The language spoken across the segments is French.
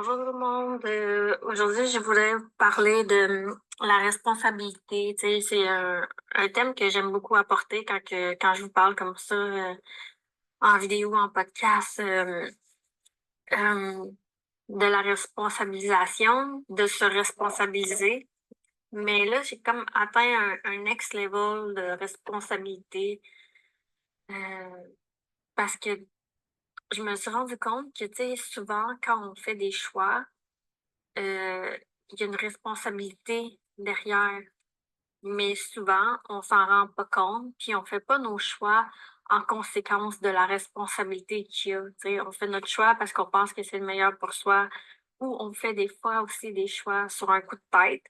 Bonjour tout le monde. Aujourd'hui, je voulais vous parler de la responsabilité. Tu sais, c'est un thème que j'aime beaucoup apporter quand je vous parle comme ça en vidéo, en podcast, euh, de la responsabilisation, de se responsabiliser. Mais là, j'ai comme atteint un next level de responsabilité euh, parce que je me suis rendu compte que, tu sais, souvent, quand on fait des choix, il y a une responsabilité derrière, mais souvent, on s'en rend pas compte, puis on fait pas nos choix en conséquence de la responsabilité qu'il y a. Tu sais, on fait notre choix parce qu'on pense que c'est le meilleur pour soi, ou on fait des fois aussi des choix sur un coup de tête.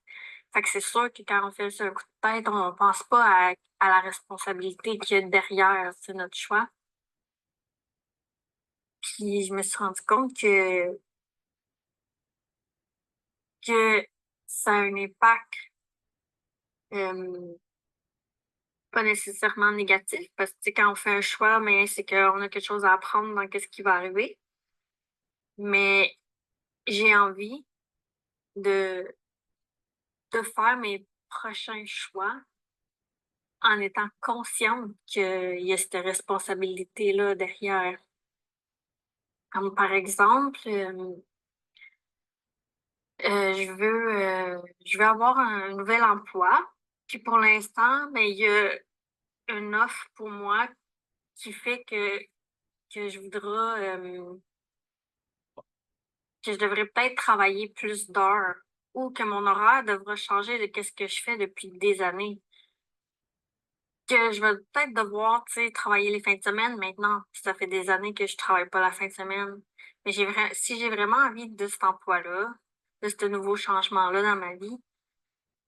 Fait que c'est sûr que quand on fait sur un coup de tête, on pense pas à la responsabilité qu'il y a derrière, c'est notre choix. Puis je me suis rendu compte que ça a un impact euh, pas nécessairement négatif, parce que tu sais, quand on fait un choix, mais c'est qu'on a quelque chose à apprendre dans qu'est-ce qui va arriver. Mais j'ai envie de, de faire mes prochains choix en étant consciente qu'il y a cette responsabilité-là derrière. Comme par exemple, je veux avoir un nouvel emploi. Puis pour l'instant, ben, il y a une offre pour moi qui fait que je voudrais que je devrais peut-être travailler plus d'heures ou que mon horaire devra changer de qu'est-ce que je fais depuis des années. Que je vais peut-être devoir, tu sais, travailler les fins de semaine maintenant. Puis ça fait des années que je travaille pas la fin de semaine. Mais si j'ai vraiment envie de cet emploi-là, de ce nouveau changement-là dans ma vie,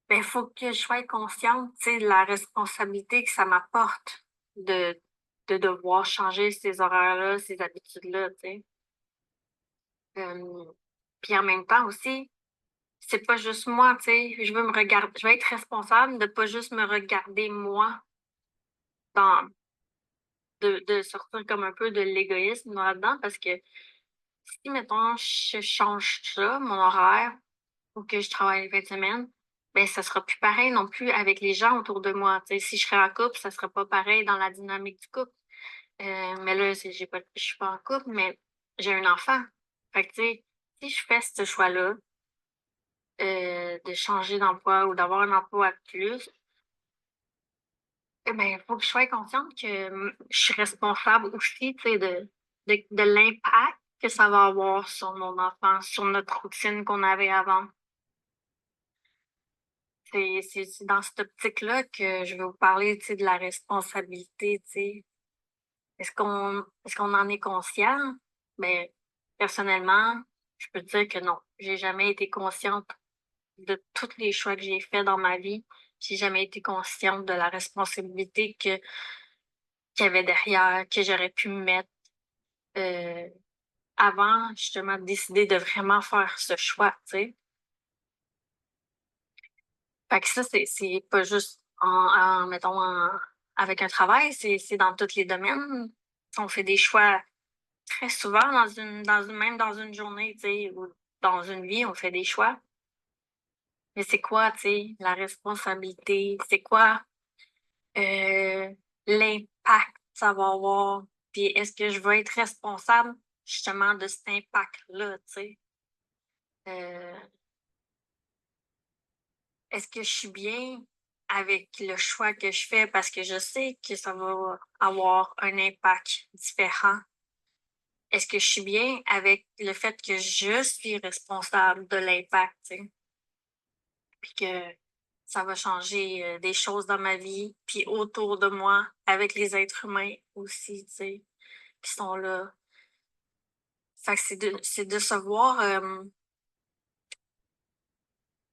ben, il faut que je sois consciente, tu sais, de la responsabilité que ça m'apporte de, de devoir changer ces horaires-là, ces habitudes-là, tu sais. Euh, Puis en même temps aussi, c'est pas juste moi, tu sais. Je veux être responsable de pas juste me regarder moi dans, de sortir comme un peu de l'égoïsme là-dedans parce que si, mettons, je change ça, mon horaire, ou que je travaille les fins de semaine, ben, ça sera plus pareil non plus avec les gens autour de moi. Tu sais, si je serais en couple, ça sera pas pareil dans la dynamique du couple. Mais là, je suis pas en couple, mais j'ai un enfant. Fait que, tu sais, si je fais ce choix-là, de changer d'emploi ou d'avoir un emploi plus, eh ben, il faut que je sois consciente que je suis responsable aussi, tu sais, de l'impact que ça va avoir sur mon enfant, sur notre routine qu'on avait avant. C'est dans cette optique-là que je vais vous parler, tu sais, de la responsabilité, tu sais. Est-ce qu'on en est conscient? Ben, personnellement, je peux te dire que non. J'ai jamais été consciente de tous les choix que j'ai faits dans ma vie. J'ai jamais été consciente de la responsabilité qu'il y avait derrière, que j'aurais pu me mettre euh, avant justement de décider de vraiment faire ce choix, tu sais. Fait que ça, c'est pas juste mettons, avec un travail, c'est dans tous les domaines. On fait des choix très souvent même dans une journée, tu sais, ou dans une vie, on fait des choix. Mais c'est quoi, tu sais, la responsabilité? C'est quoi euh, l'impact que ça va avoir? Puis est-ce que je vais être responsable justement de cet impact-là, tu sais? Euh, Est-ce que je suis bien avec le choix que je fais parce que je sais que ça va avoir un impact différent? Est-ce que je suis bien avec le fait que je suis responsable de l'impact, tu sais? Puis que ça va changer des choses dans ma vie, puis autour de moi, avec les êtres humains aussi, tu sais, qui sont là. Fait que c'est de se voir,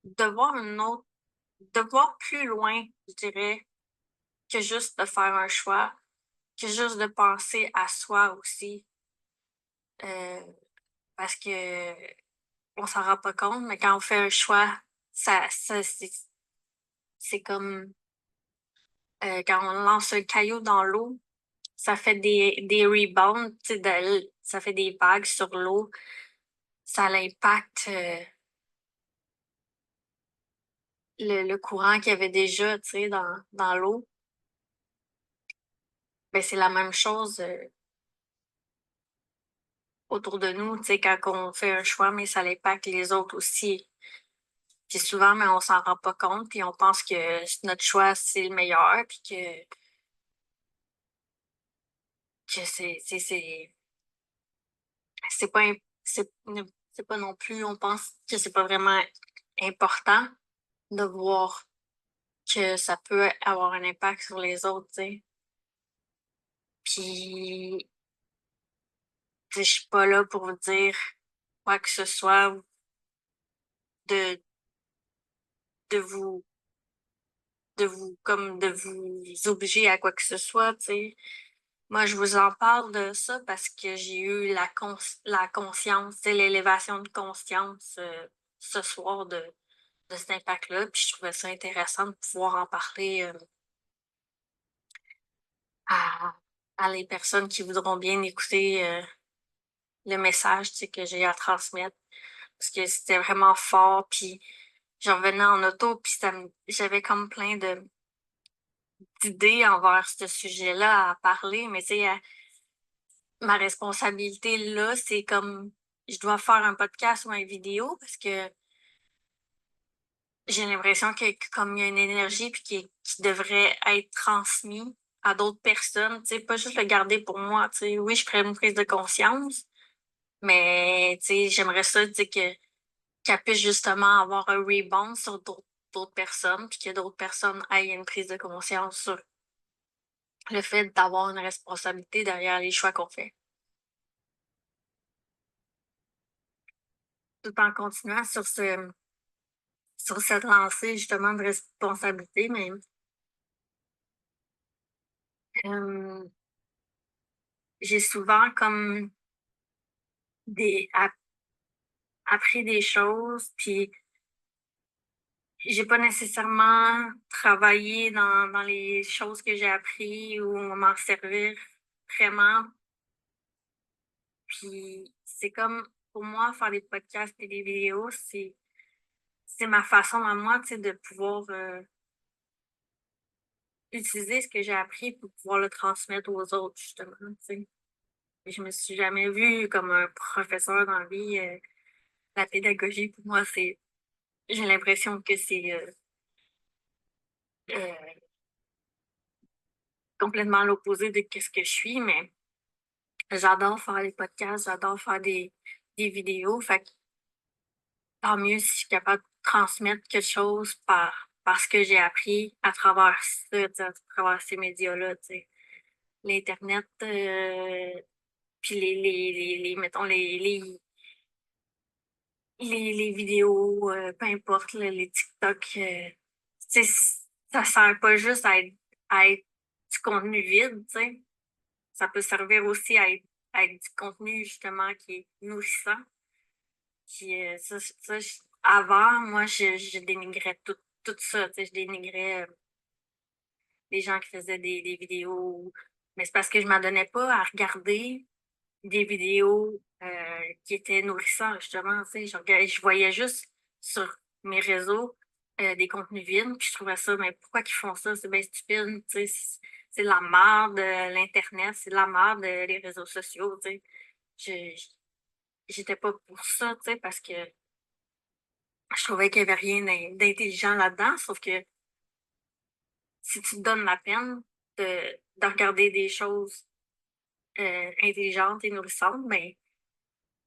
de voir une autre, de voir plus loin, je dirais, que juste de faire un choix, que juste de penser à soi aussi. Euh, Parce que on s'en rend pas compte, mais quand on fait un choix, c'est comme quand on lance un caillou dans l'eau, ça fait des rebounds, tu sais, ça fait des vagues sur l'eau. ça l'impacte le courant qu'il y avait déjà, tu sais, dans l'eau. Ben, c'est la même chose autour de nous, tu sais, quand on fait un choix, mais ça impacte les autres aussi. Puis souvent, mais on s'en rend pas compte, puis on pense que notre choix, c'est le meilleur, puis que c'est pas, c'est pas non plus, on pense que c'est pas vraiment important de voir que ça peut avoir un impact sur les autres, tu sais. Puis, tu sais, je suis pas là pour vous dire quoi que ce soit, ou de, de vous, de vous obliger à quoi que ce soit, tu sais. Moi, je vous en parle de ça parce que j'ai eu la conscience, tu sais, l'élévation de conscience ce soir de cet impact-là. Puis je trouvais ça intéressant de pouvoir en parler à, à les personnes qui voudront bien écouter le message, tu sais, que j'ai à transmettre. Parce que c'était vraiment fort. Puis je revenais en auto, puis j'avais comme plein d'idées envers ce sujet-là à parler. Mais tu sais, ma responsabilité là, c'est comme je dois faire un podcast ou une vidéo parce que j'ai l'impression que comme il y a une énergie puis qui devrait être transmise à d'autres personnes, tu sais, pas juste le garder pour moi, tu sais. Oui, je ferais une prise de conscience, mais tu sais, j'aimerais ça, tu sais, qu'elle puisse justement avoir un rebound sur d'autres personnes, puis que d'autres personnes aient une prise de conscience sur le fait d'avoir une responsabilité derrière les choix qu'on fait. Tout en continuant sur cette lancée justement de responsabilité, mais euh, j'ai souvent comme des appris des choses, puis j'ai pas nécessairement travaillé dans les choses que j'ai appris ou m'en servir vraiment. Puis c'est comme pour moi faire des podcasts et des vidéos, c'est ma façon à moi, tu sais, de pouvoir utiliser ce que j'ai appris pour pouvoir le transmettre aux autres justement, tu sais. Je me suis jamais vue comme un professeur dans la vie. La pédagogie, pour moi, j'ai l'impression que c'est euh, complètement l'opposé de ce que je suis, mais j'adore faire les podcasts, j'adore faire des vidéos. Fait que tant mieux si je suis capable de transmettre quelque chose par ce que j'ai appris à travers ça, tu sais, à travers ces médias-là, tu sais. L'Internet, puis mettons, les vidéos, peu importe, là, les TikTok, tu sais, ça sert pas juste à être du contenu vide, tu sais. Ça peut servir aussi à être du contenu, justement, qui est nourrissant. Puis, avant, moi, je dénigrais tout ça, tu sais, je dénigrais les gens qui faisaient des vidéos. Mais c'est parce que je m'en donnais pas à regarder des vidéos qui étaient nourrissantes, justement. Tu sais, je voyais juste sur mes réseaux des contenus vides, puis je trouvais ça, mais pourquoi qu'ils font ça? C'est bien stupide, tu sais, c'est de la merde, l'Internet, c'est de la merde, les réseaux sociaux, tu sais. J'étais pas pour ça, tu sais, parce que je trouvais qu'il y avait rien d'intelligent là-dedans, sauf que si tu te donnes la peine de regarder des choses intelligentes et nourrissantes, ben,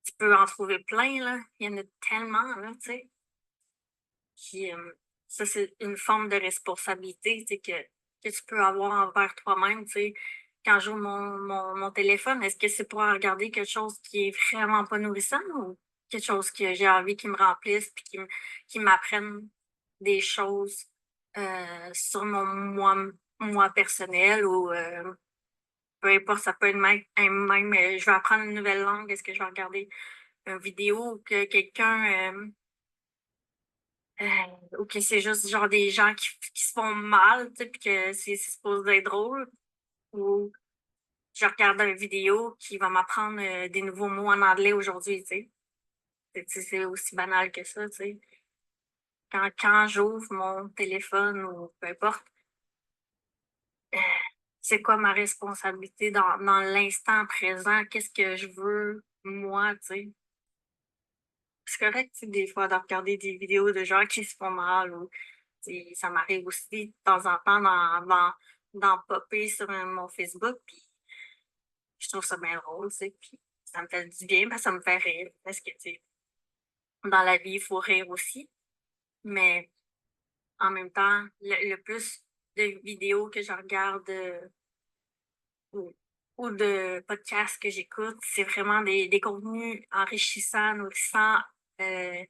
tu peux en trouver plein, là. Il y en a tellement, là, tu sais. Puis, ça, c'est une forme de responsabilité, tu sais, que tu peux avoir envers toi-même, tu sais. Quand j'ouvre mon téléphone, est-ce que c'est pour regarder quelque chose qui est vraiment pas nourrissant ou quelque chose que j'ai envie qui me remplisse puis qui m'apprenne des choses sur mon moi personnel ou peu importe, ça peut être même je vais apprendre une nouvelle langue, est-ce que je vais regarder une vidéo que quelqu'un ou que c'est juste genre des gens qui se font mal, tu sais, puis que c'est supposé être drôle, ou je regarde une vidéo qui va m'apprendre des nouveaux mots en anglais aujourd'hui, tu sais. C'est aussi banal que ça, tu sais. Quand j'ouvre mon téléphone ou peu importe, euh, c'est quoi ma responsabilité dans l'instant présent? Qu'est-ce que je veux, moi, tu sais? C'est correct, tu sais, des fois, de regarder des vidéos de gens qui se font mal ou tu sais, ça m'arrive aussi de temps en temps d'en popper sur mon Facebook, puis je trouve ça bien drôle, tu sais, puis ça me fait du bien, parce que ça me fait rire, parce que, tu sais, dans la vie, il faut rire aussi, mais en même temps, le plus de vidéos que je regarde ou, ou de podcasts que j'écoute, c'est vraiment des contenus enrichissants, nourrissants, euh,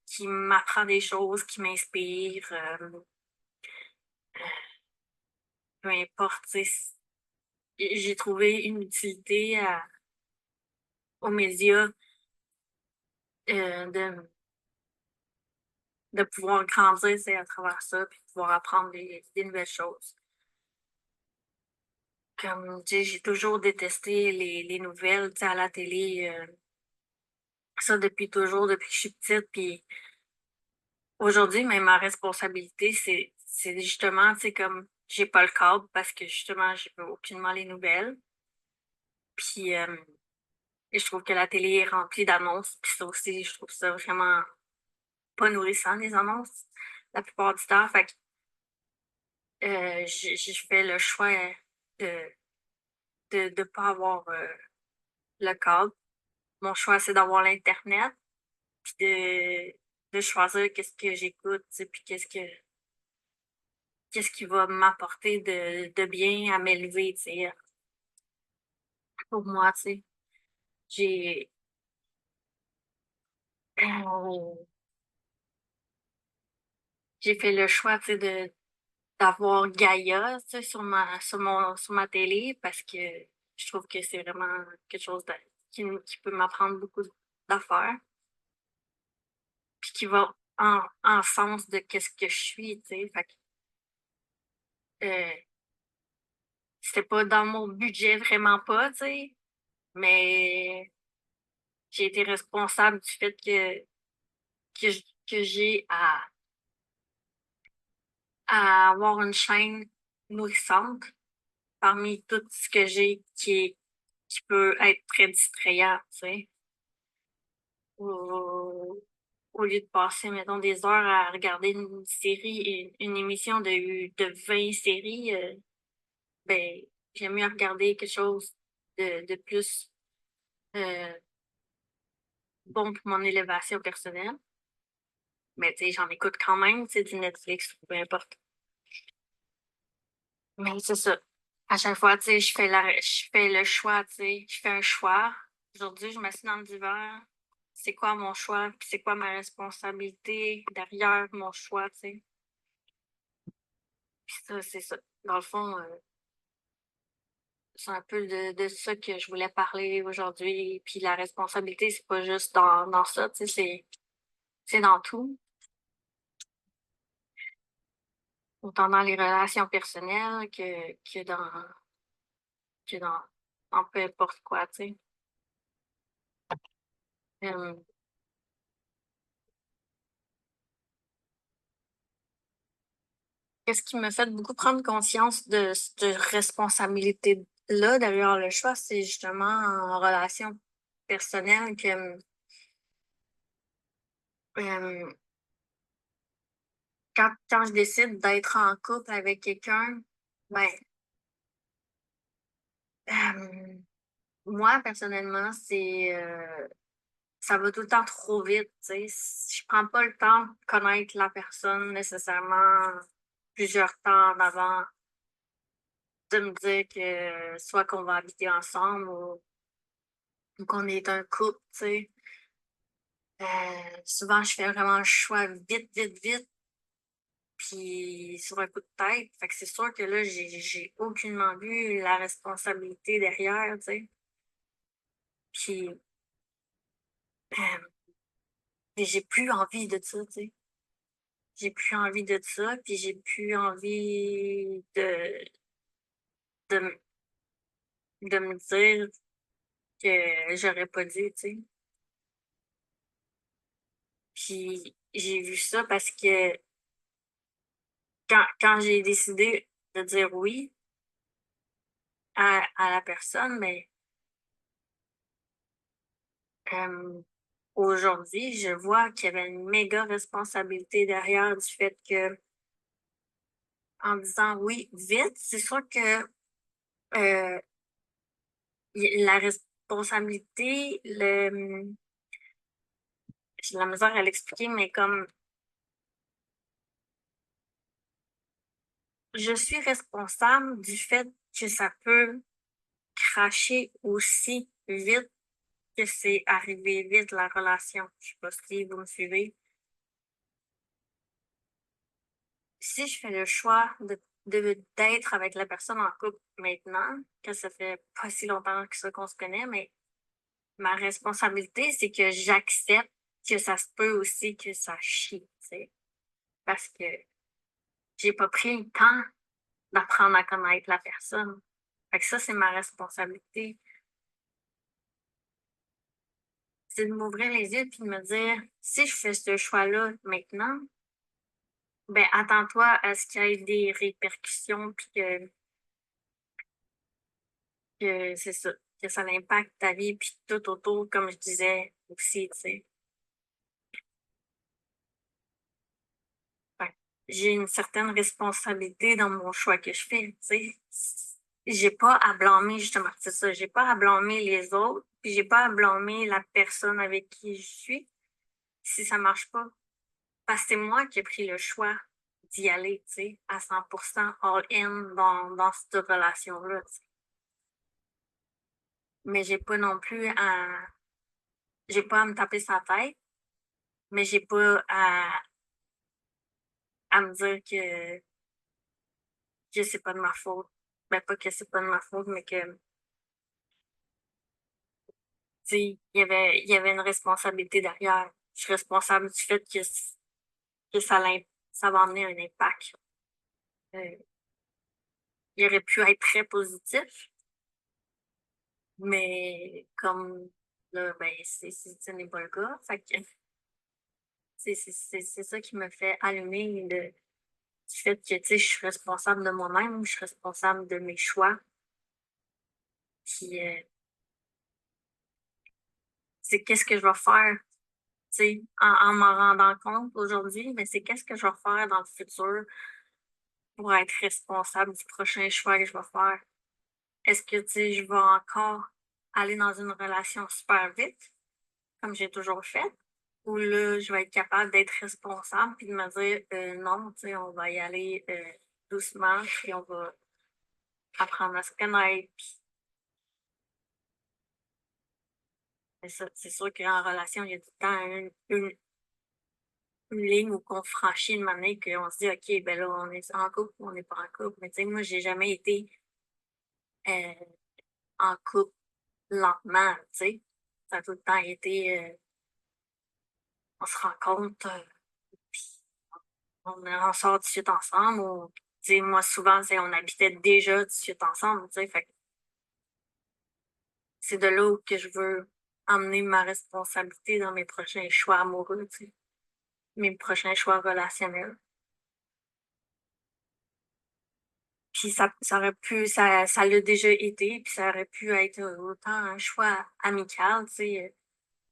qui m'apprend des choses, qui m'inspirent, peu importe, tu sais, j'ai trouvé une utilité aux médias de pouvoir grandir, c'est à travers ça, puis de pouvoir apprendre des nouvelles choses. Comme, tu sais, j'ai toujours détesté les nouvelles, tu sais, à la télé, ça depuis toujours, depuis que je suis petite, puis aujourd'hui, même ma responsabilité, c'est justement, tu sais, comme, j'ai pas le câble parce que justement, j'ai aucunement les nouvelles, puis et je trouve que la télé est remplie d'annonces, puis ça aussi, je trouve ça vraiment pas nourrissant, les annonces, la plupart du temps, fait que j'ai fait le choix de de pas avoir le câble. Mon choix, c'est d'avoir l'Internet, puis de choisir qu'est-ce que j'écoute, tu sais, puis qu'est-ce qui va m'apporter de bien à m'élever, tu sais, pour moi, tu sais. J'ai euh, j'ai fait le choix, tu sais, d'avoir Gaïa, tu sais, sur ma télé parce que je trouve que c'est vraiment quelque chose qui peut m'apprendre beaucoup d'affaires. Puis qui va en sens de qu'est-ce que je suis, tu sais. Fait que, euh, c'était pas dans mon budget, vraiment pas, tu sais. Mais j'ai été responsable du fait que j'ai à avoir une chaîne nourrissante parmi tout ce que j'ai qui peut être très distrayant, tu sais. Au, au lieu de passer, mettons, des heures à regarder une série, une émission de 20 séries, ben, j'aime mieux regarder quelque chose de plus euh, bon pour mon élévation personnelle. Mais tu sais, j'en écoute quand même, tu sais, du Netflix ou peu importe. Mais c'est ça. À chaque fois, tu sais, je fais le choix, tu sais, je fais un choix. Aujourd'hui, je m'assieds dans le divan. C'est quoi mon choix? Puis c'est quoi ma responsabilité derrière mon choix, tu sais? Puis ça, c'est ça. Dans le fond, c'est un peu de ça que je voulais parler aujourd'hui. Puis la responsabilité, c'est pas juste dans ça, tu sais, c'est dans tout. Autant dans les relations personnelles que dans peu importe quoi, tu sais. Euh, Qu'est-ce qui me fait beaucoup prendre conscience de cette responsabilité-là derrière le choix, c'est justement en relation personnelle que euh, quand je décide d'être en couple avec quelqu'un, ben, euh, moi, personnellement, ça va tout le temps trop vite, tu sais. Je prends pas le temps de connaître la personne nécessairement plusieurs temps en avant, de me dire que soit qu'on va habiter ensemble ou qu'on est un couple, tu sais. Souvent, je fais vraiment le choix vite, vite, vite, puis sur un coup de tête. Fait que c'est sûr que là, j'ai aucunement vu la responsabilité derrière, tu sais. Puis, j'ai plus envie de ça, tu sais. J'ai plus envie de ça, puis j'ai plus envie de, de me dire que j'aurais pas dû, tu sais. Puis j'ai vu ça parce que quand j'ai décidé de dire oui à la personne, mais aujourd'hui, je vois qu'il y avait une méga responsabilité derrière du fait que en disant oui vite, c'est sûr que euh, la responsabilité, j'ai de la misère à l'expliquer, mais comme je suis responsable du fait que ça peut cracher aussi vite, que c'est arrivé vite la relation. Je sais pas si vous me suivez. Si je fais le choix d'être avec la personne en couple maintenant, que ça fait pas si longtemps que ça qu'on se connaît, mais ma responsabilité, c'est que j'accepte que ça se peut aussi que ça chie, tu sais, parce que j'ai pas pris le temps d'apprendre à connaître la personne. Fait que ça, c'est ma responsabilité. C'est de m'ouvrir les yeux puis de me dire, si je fais ce choix-là maintenant, ben attends-toi à ce qu'il y ait des répercussions puis que c'est ça, que ça impacte ta vie puis tout autour, comme je disais aussi, tu sais. Fait que j'ai une certaine responsabilité dans mon choix que je fais, tu sais. J'ai pas à blâmer, justement, c'est ça, j'ai pas à blâmer les autres, puis j'ai pas à blâmer la personne avec qui je suis si ça marche pas. Parce que c'est moi qui ai pris le choix d'y aller, tu sais, à 100% all-in dans cette relation-là, tu sais. Mais j'ai pas à me taper sa tête, mais j'ai pas à me dire que c'est pas de ma faute. Ben, pas que c'est pas de ma faute, mais que, tu sais, il y avait une responsabilité derrière. Je suis responsable du fait que ça va amener un impact. Euh, il aurait pu être très positif, mais comme là, ben, ce n'est pas le cas. Fait que c'est ça qui me fait allumer du fait que, tu sais, je suis responsable de moi-même, je suis responsable de mes choix. Puis, c'est qu'est-ce que je vais faire, tu sais, en m'en rendant compte aujourd'hui, mais c'est qu'est-ce que je vais faire dans le futur pour être responsable du prochain choix que je vais faire. Est-ce que, tu sais, je vais encore aller dans une relation super vite, comme j'ai toujours fait, ou là, je vais être capable d'être responsable puis de me dire, non, tu sais, on va y aller doucement, puis on va apprendre à se connaître. Puis, c'est sûr qu'en relation, il y a tout le temps une ligne où qu'on franchit une manière qu'on se dit, OK, ben là, on est en couple ou on n'est pas en couple. Mais tu sais, moi, j'ai jamais été euh, en couple lentement, tu sais. Ça a tout le temps été, on se rencontre, puis on sort tout de suite ensemble. Ou, tu sais, moi, souvent, c'est on habitait déjà tout de suite ensemble, tu sais. Fait que c'est de là où que je veux emmener ma responsabilité dans mes prochains choix amoureux, tu sais, mes prochains choix relationnels. Puis ça aurait pu, ça l'a déjà été, puis ça aurait pu être autant un choix amical, tu sais.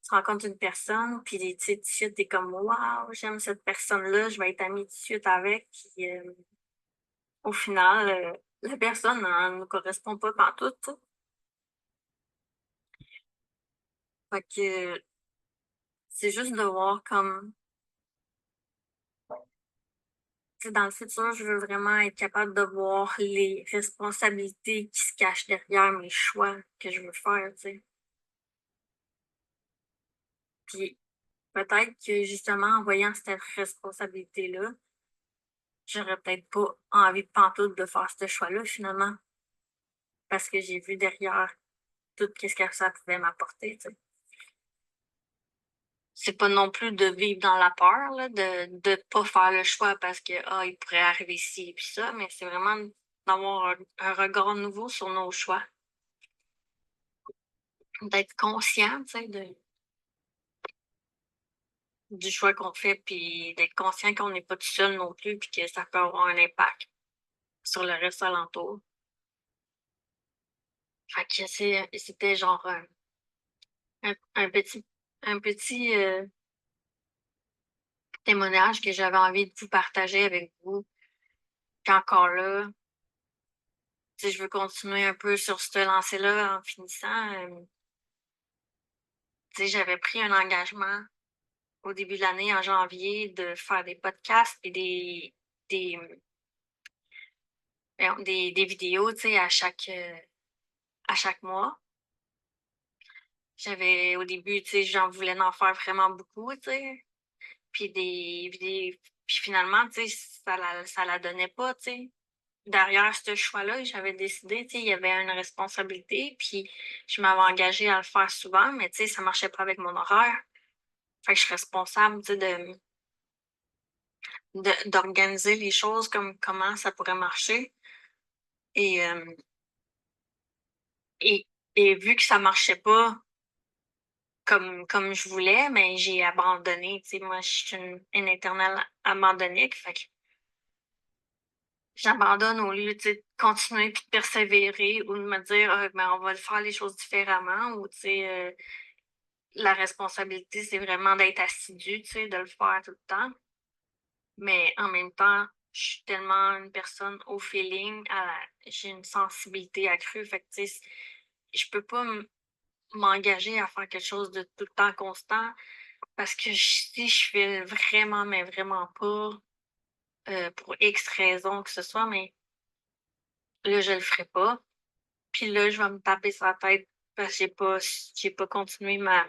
Tu rencontres une personne, puis tu sais, tout de suite, t'es comme, waouh, j'aime cette personne-là, je vais être amie tout de suite avec. Puis au final, la personne ne nous correspond pas pantoute, tu sais. Fait que c'est juste de voir comme, tu sais, dans le futur, je veux vraiment être capable de voir les responsabilités qui se cachent derrière mes choix que je veux faire, tu sais. Puis peut-être que justement, en voyant cette responsabilité-là, j'aurais peut-être pas envie de pantoute de faire ce choix-là finalement, parce que j'ai vu derrière tout ce que ça pouvait m'apporter, tu sais. C'est pas non plus de vivre dans la peur, là, de pas faire le choix parce que, ah, il pourrait arriver ci et puis ça, mais c'est vraiment d'avoir un regard nouveau sur nos choix, d'être conscient, tu sais, du choix qu'on fait, puis d'être conscient qu'on n'est pas tout seul non plus, puis que ça peut avoir un impact sur le reste alentour. Fait que c'était genre un petit, un petit témoignage que j'avais envie de vous partager avec vous. Puis encore là, si je veux continuer un peu sur ce lancé-là en finissant. J'avais pris un engagement au début de l'année, en janvier, de faire des podcasts et des, des vidéos, à chaque mois. J'avais, au début, j'en voulais en faire vraiment beaucoup, puis des vidéos, puis finalement, ça la donnait pas, Derrière ce choix-là, j'avais décidé, il y avait une responsabilité, puis je m'avais engagée à le faire souvent, mais ça marchait pas avec mon horaire. Fait que je suis responsable, d'organiser les choses comme comment ça pourrait marcher. Et, et, et vu que ça marchait pas comme je voulais, mais j'ai abandonné. Moi, je suis une éternelle abandonnique. Fait que j'abandonne au lieu de continuer puis de persévérer ou de me dire ben, on va faire les choses différemment ou la responsabilité, c'est vraiment d'être assidu, de le faire tout le temps. Mais en même temps, je suis tellement une personne au feeling, j'ai une sensibilité accrue. Fait que, je peux pas m'engager à faire quelque chose de tout le temps constant parce que si je fais vraiment, mais vraiment pas, pour X raison que ce soit, mais là, je le ferai pas. Puis là, je vais me taper sur la tête parce que j'ai pas continué ma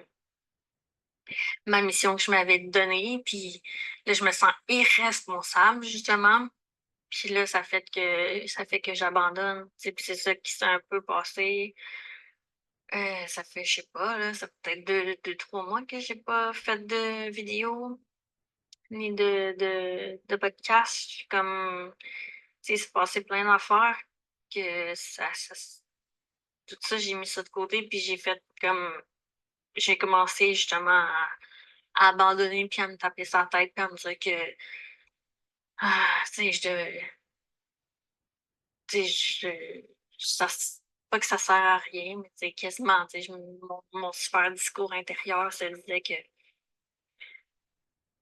mission que je m'avais donnée. Puis là, je me sens irresponsable, justement. Puis là, ça fait que j'abandonne. Puis c'est ça qui s'est un peu passé. Ça fait, je sais pas, là, ça fait peut-être 3 mois que j'ai pas fait de vidéo ni de podcast. Comme, c'est passé plein d'affaires que tout ça, j'ai mis ça de côté, puis j'ai fait comme, j'ai commencé justement à abandonner, puis à me taper sa tête, puis à me dire que, je devais, tu sais, pas que ça sert à rien, mais quasiment, mon super discours intérieur se disait que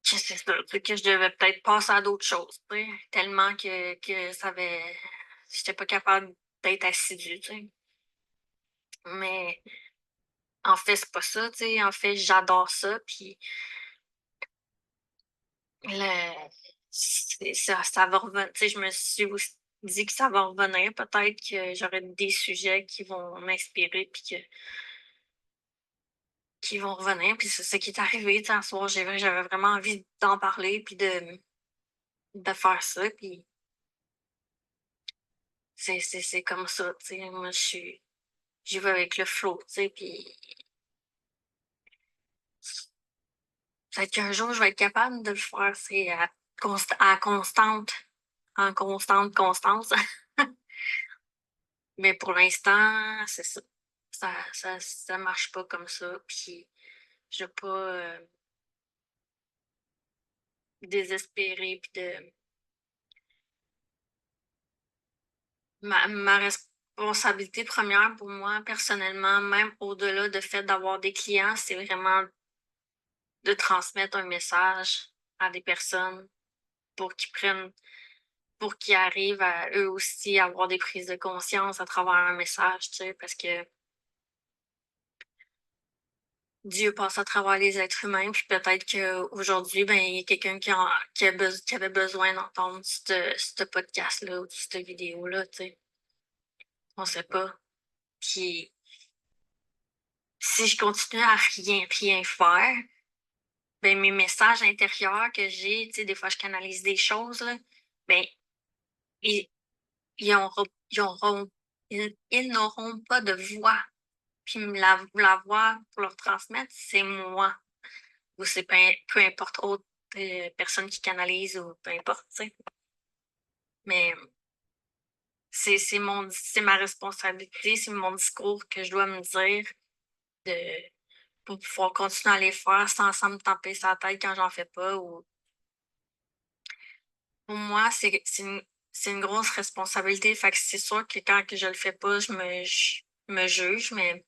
c'est ça, que je devais peut-être passer à d'autres choses, tellement que j'étais pas capable d'être assidue, Mais en fait, c'est pas ça, En fait, j'adore ça, puis ça va revenir, je me suis aussi dit que ça va revenir. Peut-être que j'aurai des sujets qui vont m'inspirer, puis qui vont revenir. Puis c'est ce qui est arrivé, un soir, j'avais vraiment envie d'en parler, puis de faire ça. Puis c'est comme ça, Moi, j'y vais avec le flow, puis peut-être qu'un jour, je vais être capable de le faire, c'est en constante constance. Mais pour l'instant, c'est ça. Ça marche pas comme ça. Puis je veux pas désespérer. Puis ma responsabilité première pour moi, personnellement, même au-delà de fait d'avoir des clients, c'est vraiment de transmettre un message à des personnes pour qu'ils prennent, pour qu'ils arrivent à eux aussi à avoir des prises de conscience à travers un message, parce que Dieu passe à travers les êtres humains, puis peut-être qu'aujourd'hui, ben, il y a quelqu'un qui avait besoin d'entendre ce podcast-là ou cette vidéo-là, On sait pas. Puis, si je continue à rien faire, ben, mes messages intérieurs que j'ai, des fois, je canalise des choses, là, ben, ils, ils auront, ils auront, ils n'auront pas de voix. Puis, la voix pour leur transmettre, c'est moi. Ou c'est peu importe autre personne qui canalise ou peu importe, Mais c'est ma responsabilité, c'est mon discours que je dois me dire de pour pouvoir continuer à les faire sans me taper sa tête quand j'en fais pas. Ou pour moi, c'est une grosse responsabilité. Fait que c'est sûr que quand que je le fais pas, je me juge, mais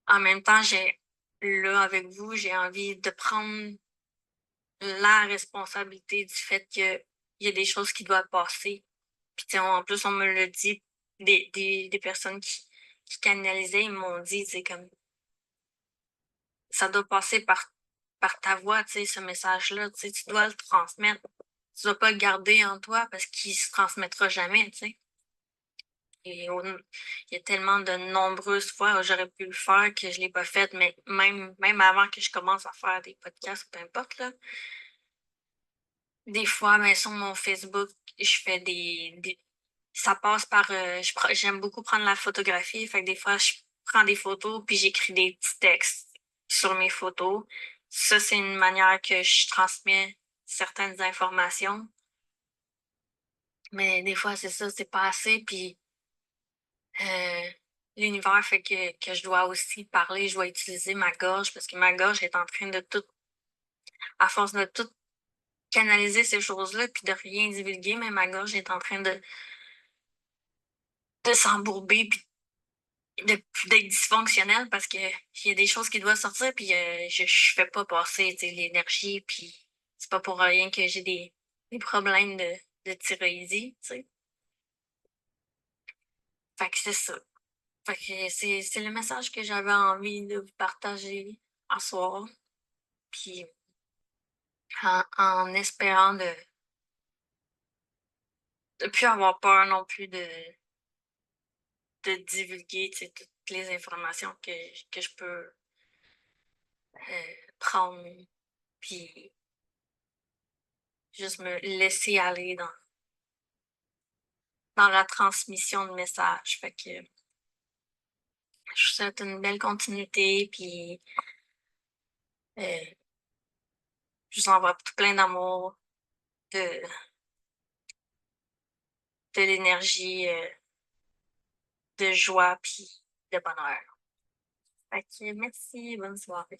en même temps, là, avec vous, j'ai envie de prendre la responsabilité du fait qu'il y a des choses qui doivent passer. Puis, en plus, on me le dit, des personnes qui canalisaient, ils m'ont dit, c'est comme, ça doit passer par ta voix, tu sais, ce message-là, tu sais, tu dois le transmettre. Tu dois pas le garder en toi parce qu'il se transmettra jamais, tu sais. Et il y a tellement de nombreuses fois où j'aurais pu le faire que je l'ai pas fait, mais même avant que je commence à faire des podcasts, peu importe, là, des fois, mais sur mon Facebook, je fais ça passe par, j'aime beaucoup prendre la photographie, fait que des fois, je prends des photos puis j'écris des petits textes sur mes photos. Ça, c'est une manière que je transmets certaines informations. Mais des fois, c'est ça, c'est pas assez, puis euh, l'univers fait que je dois aussi parler, je dois utiliser ma gorge parce que ma gorge est en train de tout, à force de tout canaliser ces choses-là puis de rien divulguer, mais ma gorge est en train de s'embourber puis d'être dysfonctionnelle parce que il y a des choses qui doivent sortir puis je fais pas passer l'énergie puis c'est pas pour rien que j'ai des problèmes de thyroïdie, tu sais. Fait que c'est ça. Fait que c'est le message que j'avais envie de vous partager à soir. Puis en espérant de plus avoir peur non plus de divulguer toutes les informations que je peux prendre. Puis juste me laisser aller dans la transmission de messages. Fait que je vous souhaite une belle continuité. Puis je vous envoie tout plein d'amour, de, de l'énergie, de joie, puis de bonheur. Fait que merci, bonne soirée.